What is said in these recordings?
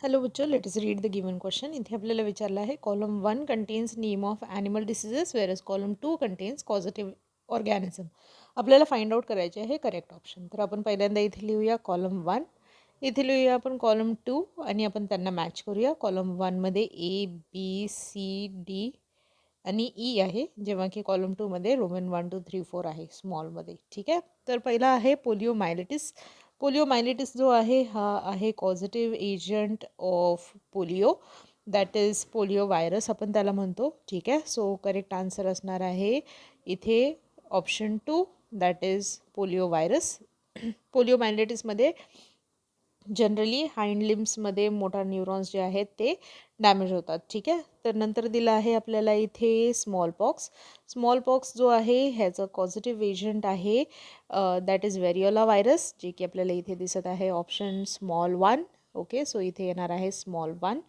Hello बच्चो, let us read the given question. इथे आपल्याला विचारलं आहे column 1 contains name of animal diseases whereas column 2 contains causative organism. आपल्याला फाइंड आउट करायचे आहे करेक्ट ऑप्शन. तर आपण पहिल्यांदा इथे लिहूया कॉलम 1, इथे लिहूया आपण कॉलम 2 आणि आपण त्यांना मॅच करूया. कॉलम 1मध्ये ABCD आणि ई आहे, जेव्हा की कॉलम 2मध्ये रोमन 1 2 3 4 आहे स्मॉलमध्ये. ठीक आहे. तर पहिला आहे पोलिओमायलिटिस. पोलिओमायलिटिस जो आहे हा आहे causative agent of polio, that is polio virus आपण त्याला म्हणतो. ठीक आहे. सो करेक्ट आन्सर असणार आहे इथे option 2, that is polio virus. पोलिओमायलिटिसमध्ये जनरली हाइंड लिम्समध्ये मोटार न्यूरॉन्स जे आहेत ते डॅमेज होतात. ठीक आहे. तर नंतर दिलं आहे आपल्याला इथे स्मॉलपॉक्स. स्मॉलपॉक्स जो आहे ह्याचं कॉझिटिव्ह एजंट आहे दॅट इज व्हेरिओला व्हायरस, जे की आपल्याला इथे दिसत आहे ऑप्शन स्मॉल 1. ओके. सो इथे येणार आहे स्मॉल 1.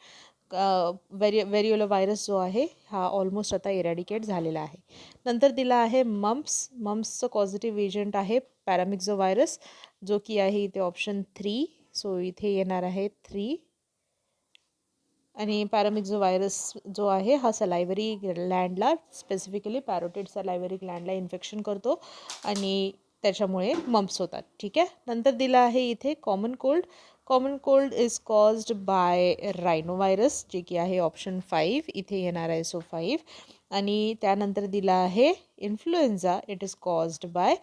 व्हेरिओला व्हायरस जो आहे हा ऑलमोस्ट आता इरॅडिकेट झालेला आहे. नंतर दिला आहे मम्प्स. मम्प्सचं कॉझिटिव्ह एजंट आहे पॅरामिक्झो व्हायरस, जो की आहे इथे ऑप्शन 3. सो इथे येणार आहे 3. आणि पॅरामिक्झो व्हायरस जो आहे हा सलायव्हरी ग्लँडला, स्पेसिफिकली पॅरोटिड सलायव्हरी ग्लँडला इन्फेक्शन करतो आणि त्याच्यामुळे मम्प्स होतात. ठीक आहे. नंतर दिलं आहे इथे common cold. Common cold is caused by rhino virus, जे की आहे ऑप्शन 5. इथे येणार आहे सो 5. आणि त्यानंतर दिला आहे influenza. It is caused by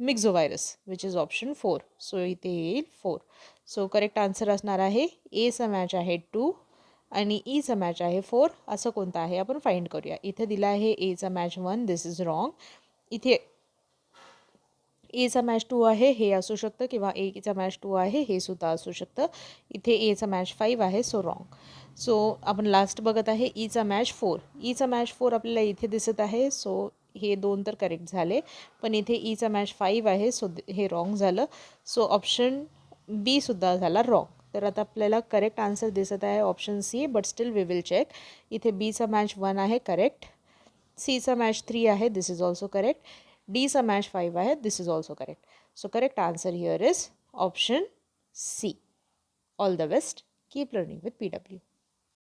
myxo virus which is option 4. So इथे येईल 4. सो करेक्ट आन्सर असणार आहे एचा मॅच आहे 2 आणि ईचा मॅच आहे 4. असं कोणतं आहे आपण फाइंड करूया. इथे दिला आहे एचा मॅच 1, दिस इज रॉंग. इथे एचा मॅच 2 आहे, हे असू शकतं, किंवा एचा मॅच 2 आहे हे सुद्धा असू शकतं. इथे एचा मॅच 5 आहे, सो रॉंग. सो आपण लास्ट बघत आहे ईचा मॅच 4. ईचा मॅच 4 आपल्याला इथे दिसत आहे, सो हे 2 तर करेक्ट झाले, पण इथे ईचा मॅच 5 आहे, सो हे रॉंग झालं. सो ऑप्शन बी सुद्धा झाला रॉंग. तर आता आपल्याला करेक्ट आन्सर दिसत आहे option C, but still we will check. इथे बीचा मॅच 1 आहे करेक्ट, सीचा मॅच 3 आहे, दिस इज ऑल्सो करेक्ट, डीचा मॅच 5 आहे, this is also correct. So correct answer here is option C. All the best. Keep learning with PW.